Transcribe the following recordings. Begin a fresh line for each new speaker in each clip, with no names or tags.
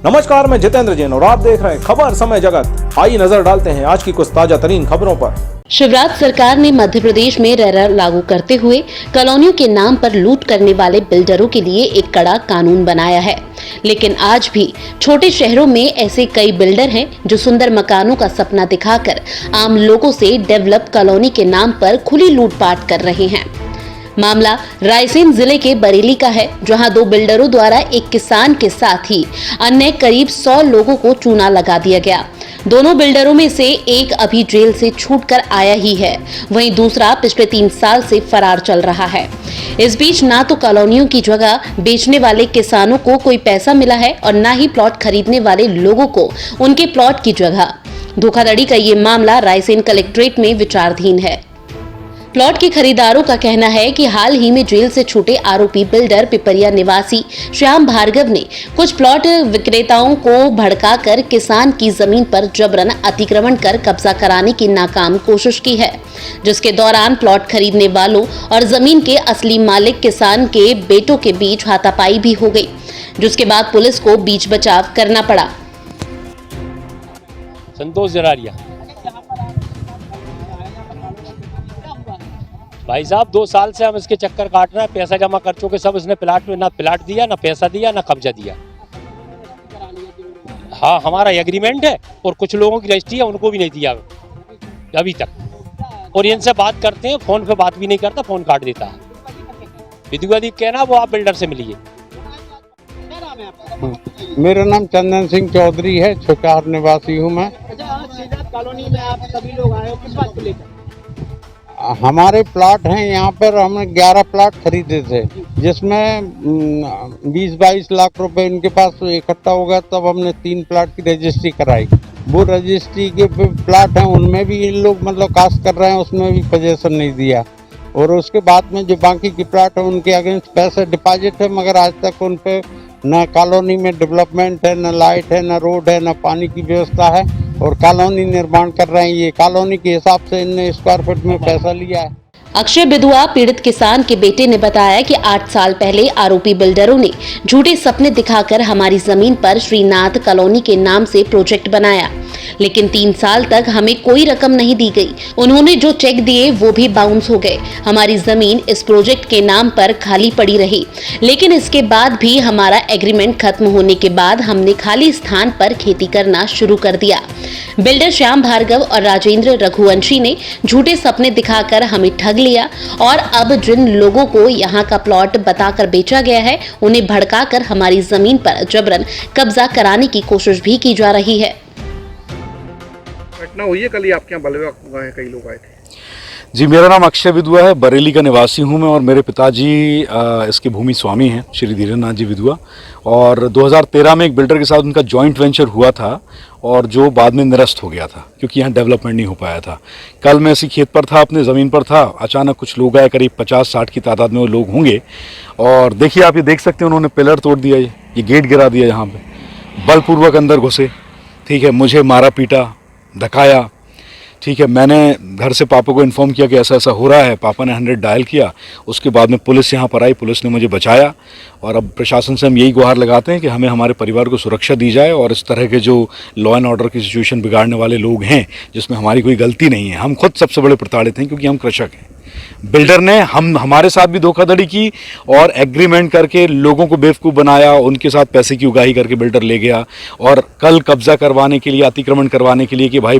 नमस्कार, मैं जितेंद्र जैन और आप देख रहे हैं खबर समय जगत। आइए नजर डालते हैं आज की कुछ ताजा तरीन खबरों पर।
शिवराज सरकार ने मध्य प्रदेश में रेरा लागू करते हुए कॉलोनियों के नाम पर लूट करने वाले बिल्डरों के लिए एक कड़ा कानून बनाया है। लेकिन आज भी छोटे शहरों में ऐसे कई बिल्डर हैं जो सुंदर मकानों का सपना दिखाकर आम लोगों से डेवलप कॉलोनी के नाम पर खुली लूटपाट कर रहे हैं। मामला रायसेन जिले के बरेली का है, जहां दो बिल्डरों द्वारा एक किसान के साथ ही अन्य करीब 100 लोगों को चूना लगा दिया गया। दोनों बिल्डरों में से एक अभी जेल से छूटकर आया ही है, वहीं दूसरा पिछले 3 साल से फरार चल रहा है। इस बीच ना तो कॉलोनियों की जगह बेचने वाले किसानों को कोई पैसा मिला है और न ही प्लॉट खरीदने वाले लोगों को उनके प्लॉट की जगह। धोखाधड़ी का ये मामला रायसेन कलेक्ट्रेट में विचाराधीन है। प्लॉट के खरीदारों का कहना है कि हाल ही में जेल से छूटे आरोपी बिल्डर पिपरिया निवासी श्याम भार्गव ने कुछ प्लॉट विक्रेताओं को भड़काकर किसान की जमीन पर जबरन अतिक्रमण कर कब्जा कराने की नाकाम कोशिश की है, जिसके दौरान प्लॉट खरीदने वालों और जमीन के असली मालिक किसान के बेटों के बीच हाथापाई भी हो गई, जिसके बाद पुलिस को बीच बचाव करना पड़ा।
संतोष जरारिया भाई साहब, 2 साल से हम इसके चक्कर काट रहे हैं। पैसा जमा कर चुके सब, इसने प्लाट में ना प्लाट दिया, ना पैसा दिया, ना कब्जा दिया। हाँ, हमारा एग्रीमेंट है और कुछ लोगों की रजिस्ट्री है, उनको भी नहीं दिया अभी तक। और इनसे बात करते हैं, फोन पे बात भी नहीं करता, फोन काट देता है। विधिवत कहना वो आप बिल्डर से मिलिए।
मेरा नाम चंदन सिंह चौधरी है, छोटार निवासी हूँ मैं।
कॉलोनी में आप सभी लोग आए हो, किस बात को लेकर?
हमारे प्लाट हैं यहाँ पर, हमने 11 प्लाट खरीदे थे, जिसमें 20-22 लाख रुपए इनके पास इकट्ठा हो गया। तब हमने 3 प्लाट की रजिस्ट्री कराई। वो रजिस्ट्री के प्लाट हैं, उनमें भी इन लोग मतलब कास्ट कर रहे हैं, उसमें भी पोजीशन नहीं दिया। और उसके बाद में जो बाकी की प्लाट है उनके अगेंस्ट पैसे डिपॉजिट है, मगर आज तक उन पे न कॉलोनी में डेवलपमेंट है, न लाइट है, न रोड है, न पानी की व्यवस्था है। और कॉलोनी निर्माण कर रहे हैं, ये कॉलोनी के हिसाब से इनने स्क्वायर फुट में पैसा लिया है।
अक्षय बिधुआ पीड़ित किसान के बेटे ने बताया कि 8 साल पहले आरोपी बिल्डरों ने झूठे सपने दिखाकर हमारी जमीन पर श्रीनाथ कॉलोनी के नाम से प्रोजेक्ट बनाया, लेकिन 3 साल तक हमें कोई रकम नहीं दी गई। उन्होंने जो चेक दिए वो भी बाउंस हो गए। हमारी जमीन इस प्रोजेक्ट के नाम पर खाली पड़ी रही, लेकिन इसके बाद भी हमारा एग्रीमेंट खत्म होने के बाद हमने खाली स्थान पर खेती करना शुरू कर दिया। बिल्डर श्याम भार्गव और राजेंद्र रघुवंशी ने झूठे सपने दिखाकर हमें ठग लिया और अब जिन लोगों को यहाँ का प्लॉट बताकर बेचा गया है, उन्हें भड़काकर हमारी जमीन पर जबरन कब्जा कराने की कोशिश भी की जा रही है।
घटना हुई है कल ही आपके यहाँ बलवा हुआ है, कई लोग आए थे।
जी, मेरा नाम अक्षय विधुआ है, बरेली का निवासी हूँ मैं, और मेरे पिताजी इसके भूमि स्वामी हैं, श्री धीरेन्द्र नाथ जी विधुआ। और 2013 में एक बिल्डर के साथ उनका जॉइंट वेंचर हुआ था, और जो बाद में निरस्त हो गया था क्योंकि यहाँ डेवलपमेंट नहीं हो पाया था। कल मैं इसी खेत पर था, अपने ज़मीन पर था, अचानक कुछ लोग आए, करीब 50-60 की तादाद में वो लोग होंगे। और देखिए, आप ये देख सकते हैं, उन्होंने पिलर तोड़ दिया, ये गेट गिरा दिया, यहाँ पे बलपूर्वक अंदर घुसे। ठीक है, मुझे मारा पीटा, धकाया। ठीक है, मैंने घर से पापा को इन्फॉर्म किया कि ऐसा ऐसा हो रहा है। पापा ने 100 डायल किया। उसके बाद में पुलिस यहाँ पर आई, पुलिस ने मुझे बचाया। और अब प्रशासन से हम यही गुहार लगाते हैं कि हमें हमारे परिवार को सुरक्षा दी जाए, और इस तरह के जो लॉ एंड ऑर्डर की सिचुएशन बिगाड़ने वाले लोग हैं, जिसमें हमारी कोई गलती नहीं है। हम खुद सबसे बड़े प्रताड़ित हैं क्योंकि हम कृषक हैं। बिल्डर ने हमारे साथ भी धोखाधड़ी की और एग्रीमेंट करके लोगों को बेवकूफ़ बनाया, उनके साथ पैसे की उगाही करके बिल्डर ले गया। और कल कब्जा करवाने के लिए, अतिक्रमण करवाने के लिए कि भाई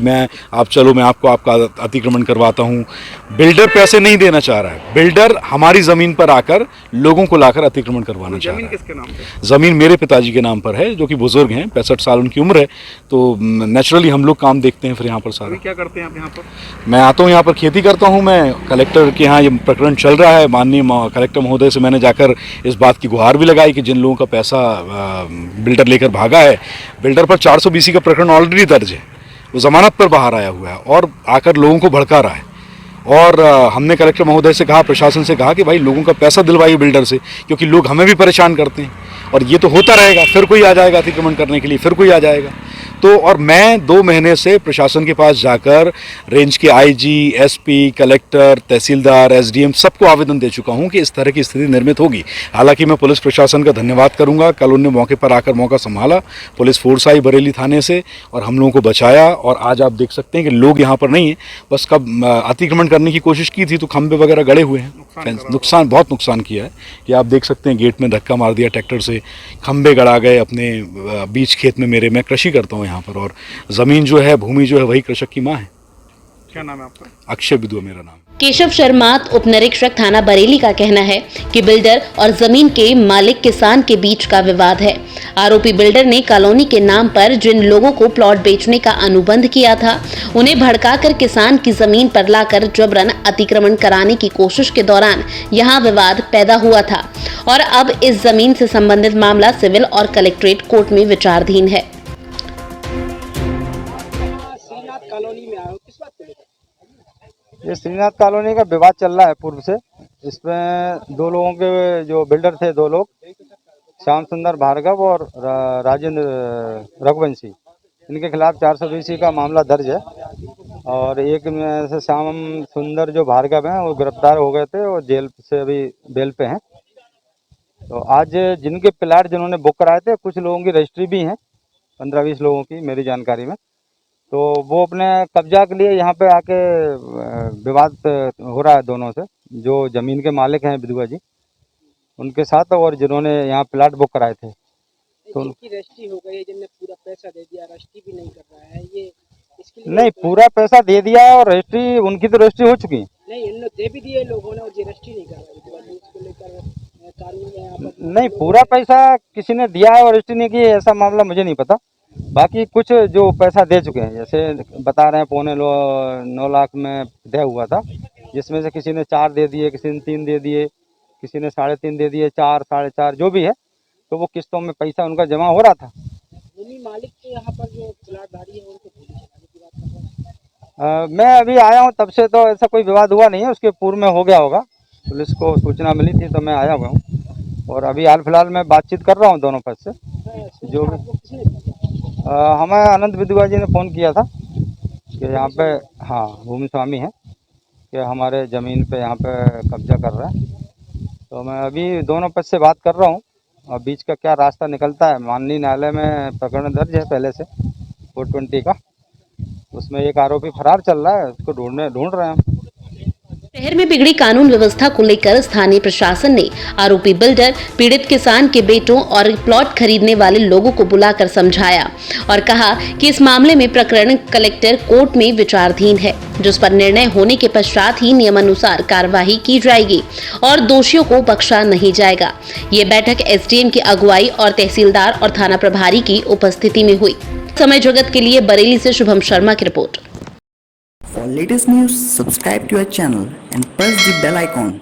आप चलो, मैं आपको आपका अतिक्रमण करवाता हूँ। बिल्डर पैसे नहीं देना चाह रहा है, बिल्डर हमारी ज़मीन पर आकर लोगों को लाकर अतिक्रमण करवाना चाह रहा है।
किसके नाम पे?
ज़मीन मेरे पिताजी के नाम पर है, जो कि बुजुर्ग हैं, 65 साल उनकी उम्र है। तो नेचुरली हम लोग काम देखते हैं फिर यहाँ पर सारा।
क्या करते हैं आप यहाँ पर?
मैं आता हूँ यहाँ पर, खेती करता हूँ। मैं कलेक्टर के यहाँ ये प्रकरण चल रहा है, माननीय कलेक्टर महोदय से मैंने जाकर इस बात की गुहार भी लगाई कि जिन लोगों का पैसा बिल्डर लेकर भागा है, बिल्डर पर 420 का प्रकरण ऑलरेडी दर्ज है, वो जमानत पर बाहर आया हुआ है और आकर लोगों को भड़का रहा है। और हमने कलेक्टर महोदय से कहा, प्रशासन से कहा कि भाई लोगों का पैसा दिलवाइए बिल्डर से, क्योंकि लोग हमें भी परेशान करते हैं। और ये तो होता रहेगा, फिर कोई आ जाएगा अतिक्रमण करने के लिए, फिर कोई आ जाएगा। तो और मैं 2 महीने से प्रशासन के पास जाकर रेंज के आईजी, एसपी, कलेक्टर, तहसीलदार, एसडीएम सबको आवेदन दे चुका हूं कि इस तरह की स्थिति निर्मित होगी। हालांकि मैं पुलिस प्रशासन का धन्यवाद करूंगा, कल उन्होंने मौके पर आकर मौका संभाला, पुलिस फोर्स आई बरेली थाने से और हम लोगों को बचाया। और आज आप देख सकते हैं कि लोग यहाँ पर नहीं है, बस कब अतिक्रमण करने की कोशिश की थी तो खंभे वगैरह गड़े हुए हैं, नुकसान बहुत नुकसान किया है कि आप देख सकते हैं गेट में धक्का मार दिया ट्रैक्टर से, खंभे गड़ा गए। अपने बीच खेत में मैं कृषि करता हूँ यहाँ पर, और ज़मीन जो है, भूमि जो है, वही कृषक की माँ है।
क्या नाम है आपका?
अक्षय विदुआ मेरा नाम।
केशव शर्मात उप निरीक्षक थाना बरेली का कहना है कि बिल्डर और जमीन के मालिक किसान के बीच का विवाद है। आरोपी बिल्डर ने कॉलोनी के नाम पर जिन लोगों को प्लॉट बेचने का अनुबंध किया था, उन्हें भड़काकर किसान की जमीन पर लाकर जबरन अतिक्रमण कराने की कोशिश के दौरान यहां विवाद पैदा हुआ था और अब इस जमीन से संबंधित मामला सिविल और कलेक्ट्रेट कोर्ट में विचाराधीन है।
श्रीनाथ कॉलोनी में आए हो, किस बात को लेकर?
ये श्रीनाथ कॉलोनी का विवाद चल रहा है पूर्व से। इसमें 2 लोगों के जो बिल्डर थे, 2 लोग, श्याम सुंदर भार्गव और राजेंद्र रघुवंशी, इनके खिलाफ 420 का मामला दर्ज है। और एक में से श्याम सुंदर जो भार्गव हैं वो गिरफ्तार हो गए थे और जेल से अभी बेल पे हैं। तो आज जिनके प्लाट जिन्होंने बुक कराए थे, कुछ लोगों की रजिस्ट्री भी है, 15-20 लोगों की मेरी जानकारी में, तो वो अपने कब्जा के लिए यहाँ पे आके विवाद हो रहा है दोनों से, जो ज़मीन के मालिक हैं विधुआ जी उनके साथ, और जिन्होंने यहाँ प्लाट बुक कराए थे। तो
जिनकी रजिस्ट्री हो गई है, जिनने पूरा पैसा दे दिया, रजिस्ट्री भी नहीं कर रहा है, ये इसके लिए
नहीं, पूरा पैसा दे दिया और रजिस्ट्री, उनकी तो रजिस्ट्री हो चुकी है।
नहीं, इन्होंने दे भी दिए लोगों ने और ये रजिस्ट्री नहीं कर रहा है, इसको लेकर कानून में यहाँ पर
नहीं, पूरा पैसा किसी ने दिया है और रजिस्ट्री नहीं की है, ऐसा मामला मुझे नहीं पता। बाकी कुछ जो पैसा दे चुके हैं, जैसे बता रहे हैं 9.25 लाख में तय हुआ था, जिसमें से किसी ने 4 दे दिए, किसी ने 3 दे दिए, किसी ने 3.5 दे दिए, 4, 4.5 जो भी है, तो वो किस्तों में पैसा उनका जमा हो रहा था।
भूमि मालिक के यहाँ पर जो प्लाटधारी है उनको भूमि चलाने की बात कर रहे हैं।
मैं अभी आया हूँ, तब से तो ऐसा कोई विवाद हुआ नहीं है, उसके पूर्व में हो गया होगा। पुलिस को सूचना मिली थी तो मैं आया हुआ हूँ, और अभी हाल फिलहाल मैं बातचीत कर रहा हूँ दोनों पक्ष से। जो भी हमें अनंत विधुआ जी ने फ़ोन किया था कि यहाँ पे, हाँ, भूमि स्वामी है कि हमारे ज़मीन पे यहाँ पे कब्जा कर रहा है। तो मैं अभी दोनों पक्ष से बात कर रहा हूँ, और बीच का क्या रास्ता निकलता है। माननीय न्यायालय में प्रकरण दर्ज है पहले से 420 का, उसमें एक आरोपी फरार चल रहा है, उसको ढूंढ रहे हैं।
शहर में बिगड़ी कानून व्यवस्था को लेकर स्थानीय प्रशासन ने आरोपी बिल्डर, पीड़ित किसान के बेटों और प्लॉट खरीदने वाले लोगों को बुलाकर समझाया और कहा कि इस मामले में प्रकरण कलेक्टर कोर्ट में विचाराधीन है, जिस पर निर्णय होने के पश्चात ही नियमानुसार कार्रवाई की जाएगी और दोषियों को बख्शा नहीं जाएगा। ये बैठक एसडीएम की अगुवाई और तहसीलदार और थाना प्रभारी की उपस्थिति में हुई। समय जगत के लिए बरेली से शुभम शर्मा की report.
For latest news, subscribe to our channel and press the bell icon.